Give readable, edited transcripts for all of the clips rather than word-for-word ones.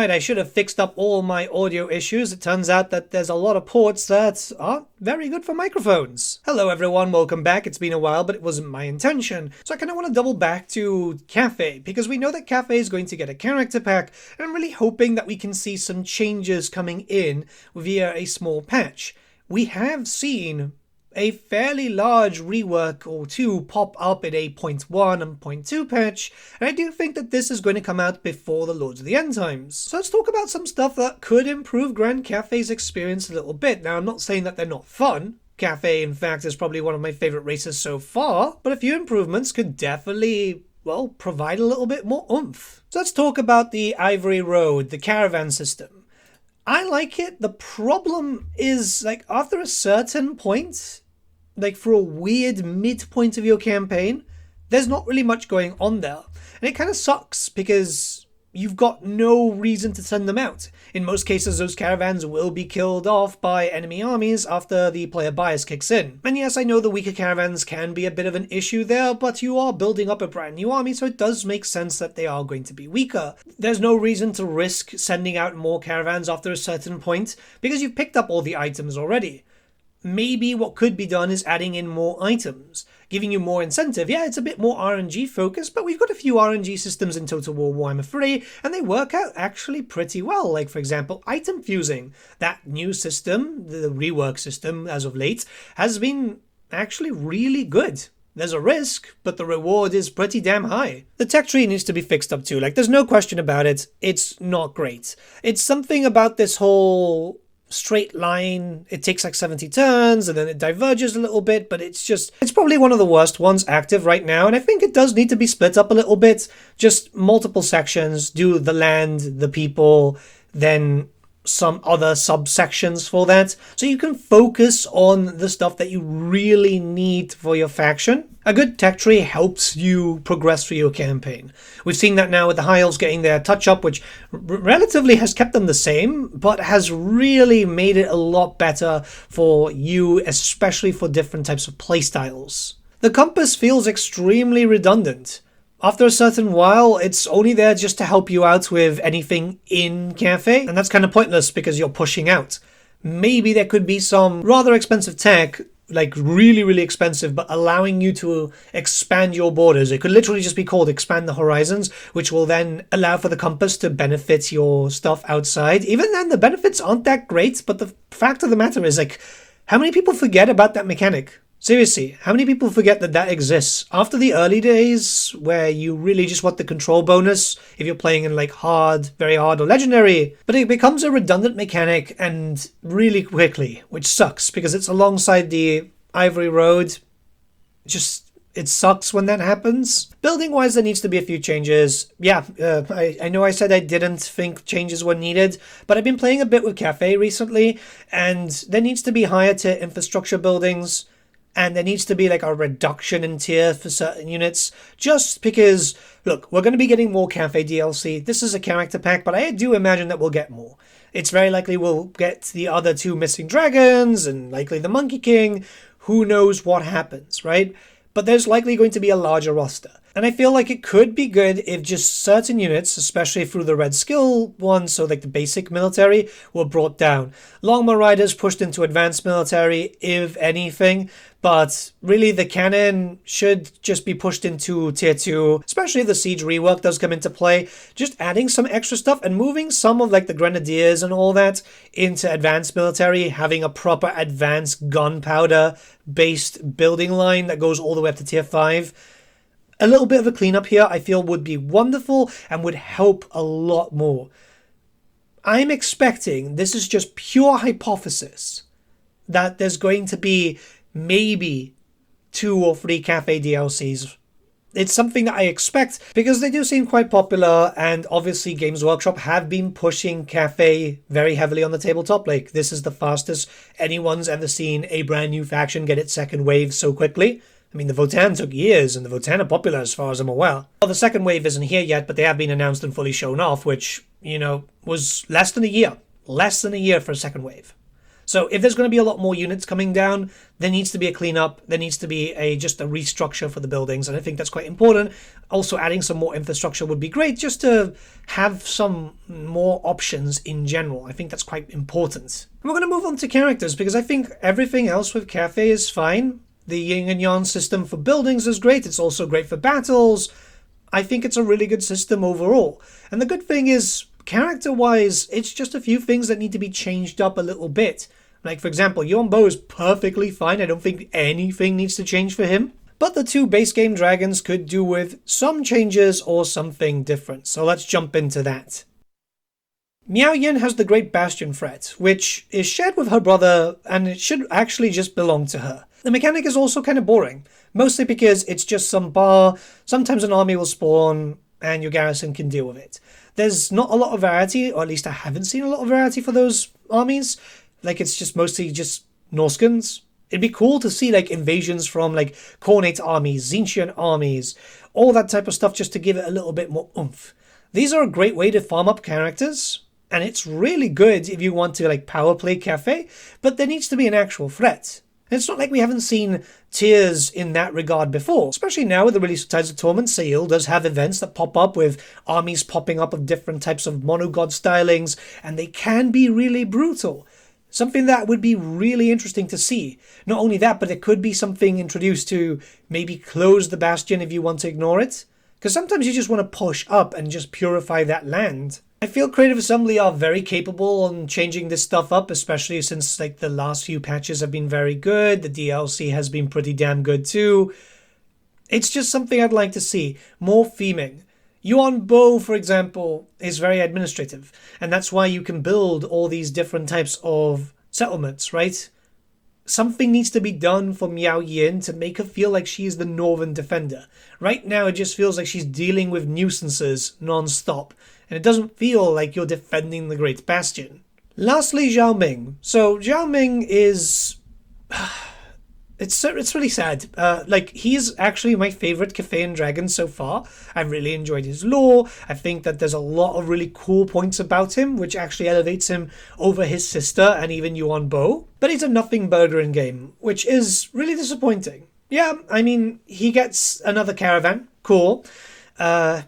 Right, I should have fixed up all my audio issues. It turns out that there's a lot of ports that aren't very good for microphones. Hello everyone, welcome back. It's been a while, but it wasn't my intention. So I kind of want to double back to Cathay, because we know that Cathay is going to get a character pack, and I'm really hoping that we can see some changes coming in via a small patch. We have seen a fairly large rework or two pop up in a 0.1 and 0.2 patch, and I do think that this is going to come out before the Lords of the End Times. So let's talk about some stuff that could improve Grand Cathay's experience a little bit. Now, I'm not saying that they're not fun. Cathay, in fact, is probably one of my favorite races so far, but a few improvements could definitely, well, provide a little bit more oomph. So let's talk about the Ivory Road, the Caravan system. I like it. The problem is, like, after a certain point, like for a weird midpoint of your campaign, there's not really much going on there. And it kind of sucks because you've got no reason to send them out. In most cases, those caravans will be killed off by enemy armies after the player bias kicks in. And yes, I know the weaker caravans can be a bit of an issue there, but you are building up a brand new army, so it does make sense that they are going to be weaker. There's no reason to risk sending out more caravans after a certain point because you've picked up all the items already. Maybe what could be done is adding in more items, giving you more incentive. Yeah, it's a bit more RNG focused, but we've got a few RNG systems in Total War Warhammer 3, and they work out actually pretty well. Like, for example, item fusing. That new system, the rework system as of late, has been actually really good. There's a risk, but the reward is pretty damn high. The tech tree needs to be fixed up too. Like, there's no question about it. It's not great. It's something about this whole straight line. It takes like 70 turns and then it diverges a little bit, but it's probably one of the worst ones active right now, and I think it does need to be split up a little bit. Just multiple sections, do the land, the people, then some other subsections for that, so you can focus on the stuff that you really need for your faction. A good tech tree helps you progress through your campaign. We've seen that now with the High Elves getting their touch-up, which relatively has kept them the same, but has really made it a lot better for you, especially for different types of playstyles. The compass feels extremely redundant. After a certain while, it's only there just to help you out with anything in Cathay, and that's kind of pointless because you're pushing out. Maybe there could be some rather expensive tech, like really, really expensive, but allowing you to expand your borders. It could literally just be called Expand the Horizons, which will then allow for the compass to benefit your stuff outside. Even then, the benefits aren't that great, but the fact of the matter is, like, how many people forget about that mechanic? Seriously, how many people forget that that exists? After the early days, where you really just want the control bonus if you're playing in like hard, very hard, or legendary, but it becomes a redundant mechanic and really quickly, which sucks because it's alongside the Ivory Road. It sucks when that happens. Building-wise, there needs to be a few changes. Yeah, I know I said I didn't think changes were needed, but I've been playing a bit with Cathay recently, and there needs to be higher tier infrastructure buildings. And there needs to be like a reduction in tier for certain units, just because, look, we're going to be getting more Cathay DLC. This is a character pack, but I do imagine that we'll get more. It's very likely we'll get the other two missing dragons and likely the Monkey King. Who knows what happens, right? But there's likely going to be a larger roster. And I feel like it could be good if just certain units, especially through the red skill ones, so like the basic military, were brought down. Longbow Riders pushed into advanced military, if anything, but really the cannon should just be pushed into tier 2, especially if the siege rework does come into play. Just adding some extra stuff and moving some of like the grenadiers and all that into advanced military, having a proper advanced gunpowder based building line that goes all the way up to tier 5. A little bit of a cleanup here I feel would be wonderful and would help a lot more. I'm expecting, this is just pure hypothesis, that there's going to be maybe 2 or 3 Cathay DLCs. It's something that I expect because they do seem quite popular, and obviously Games Workshop have been pushing Cathay very heavily on the tabletop. Like, this is the fastest anyone's ever seen a brand new faction get its second wave so quickly. I mean, the Votan took years, and the Votan are popular as far as I'm aware. Well, the second wave isn't here yet, but they have been announced and fully shown off, which, you know, was less than a year. Less than a year for a second wave. So if there's going to be a lot more units coming down, there needs to be a cleanup. There needs to be just a restructure for the buildings. And I think that's quite important. Also, adding some more infrastructure would be great just to have some more options in general. I think that's quite important. And we're going to move on to characters because I think everything else with Cathay is fine. The Yin and Yang system for buildings is great. It's also great for battles. I think it's a really good system overall. And the good thing is, character-wise, it's just a few things that need to be changed up a little bit. Like, for example, Yuan Bo is perfectly fine. I don't think anything needs to change for him. But the two base game dragons could do with some changes or something different. So let's jump into that. Miao Yin has the Great Bastion threat, which is shared with her brother, and it should actually just belong to her. The mechanic is also kind of boring, mostly because it's just some bar, sometimes an army will spawn, and your garrison can deal with it. There's not a lot of variety, or at least I haven't seen a lot of variety for those armies. Like, it's just mostly just Norskins. It'd be cool to see, like, invasions from, like, Khanate armies, Xinjiang armies, all that type of stuff just to give it a little bit more oomph. These are a great way to farm up characters, and it's really good if you want to, like, power play Cathay, but there needs to be an actual threat. It's not like we haven't seen tiers in that regard before. Especially now with the release of Tides of Torment, Seil does have events that pop up with armies popping up of different types of monogod stylings, and they can be really brutal. Something that would be really interesting to see. Not only that, but it could be something introduced to maybe close the bastion if you want to ignore it. Because sometimes you just want to push up and just purify that land. I feel Creative Assembly are very capable on changing this stuff up, especially since like the last few patches have been very good. The DLC has been pretty damn good too. It's just something I'd like to see. More theming. Yuan Bo, for example, is very administrative, and that's why you can build all these different types of settlements, right? Something needs to be done for Miao Yin to make her feel like she is the Northern Defender. Right now, it just feels like she's dealing with nuisances non-stop, and it doesn't feel like you're defending the Great Bastion. Lastly, Zhao Ming. So, Zhao Ming is... It's really sad. He's actually my favorite Cathayan dragon so far. I've really enjoyed his lore. I think that there's a lot of really cool points about him, which actually elevates him over his sister and even Yuan Bo. But he's a nothing burger in game, which is really disappointing. Yeah, I mean, he gets another Caravan. Cool. I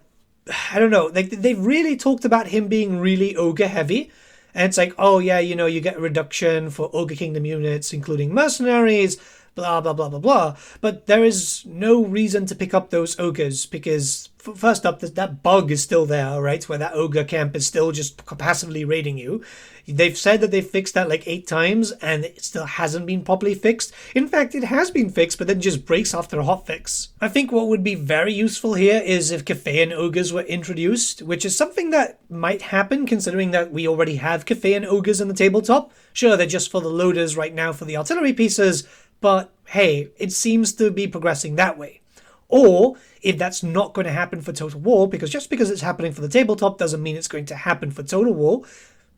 don't know. Like, they've really talked about him being really ogre heavy. And it's like, oh yeah, you know, you get a reduction for Ogre Kingdom units, including mercenaries, blah, blah, blah, blah, blah. But there is no reason to pick up those ogres because, first up, that bug is still there, right? Where that ogre camp is still just passively raiding you. They've said that they've fixed that like 8 times and it still hasn't been properly fixed. In fact, it has been fixed, but then just breaks after a hotfix. I think what would be very useful here is if Cathayan ogres were introduced, which is something that might happen considering that we already have Cathayan ogres in the tabletop. Sure, they're just for the loaders right now for the artillery pieces, but hey, it seems to be progressing that way. Or, if that's not going to happen for Total War, because just because it's happening for the tabletop doesn't mean it's going to happen for Total War,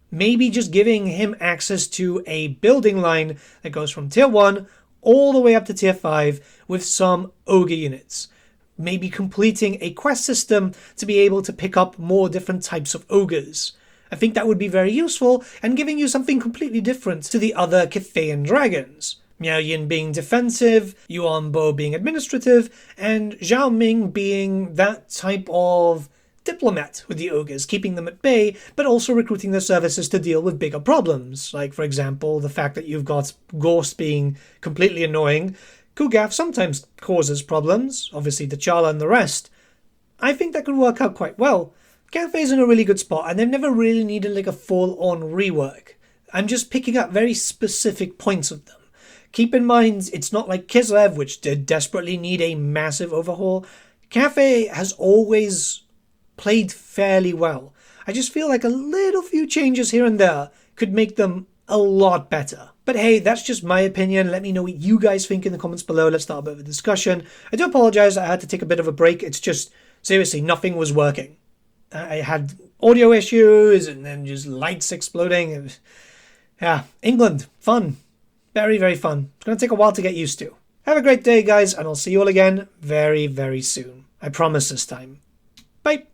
maybe just giving him access to a building line that goes from Tier 1 all the way up to Tier 5 with some Ogre units. Maybe completing a quest system to be able to pick up more different types of Ogres. I think that would be very useful and giving you something completely different to the other Cathayan dragons. Miao Yin being defensive, Yuan Bo being administrative, and Zhao Ming being that type of diplomat with the ogres, keeping them at bay, but also recruiting their services to deal with bigger problems. Like, for example, the fact that you've got Gorst being completely annoying. Kugath sometimes causes problems, obviously T'Challa and the rest. I think that could work out quite well. Cathay's in a really good spot, and they've never really needed like a full-on rework. I'm just picking up very specific points of them. Keep in mind, it's not like Kislev, which did desperately need a massive overhaul. Cathay has always played fairly well. I just feel like a little few changes here and there could make them a lot better. But hey, that's just my opinion. Let me know what you guys think in the comments below. Let's start a bit of a discussion. I do apologize I had to take a bit of a break. It's just, seriously, nothing was working. I had audio issues and then just lights exploding. Yeah, England, fun. Very, very fun. It's going to take a while to get used to. Have a great day, guys, and I'll see you all again very, very soon. I promise this time. Bye.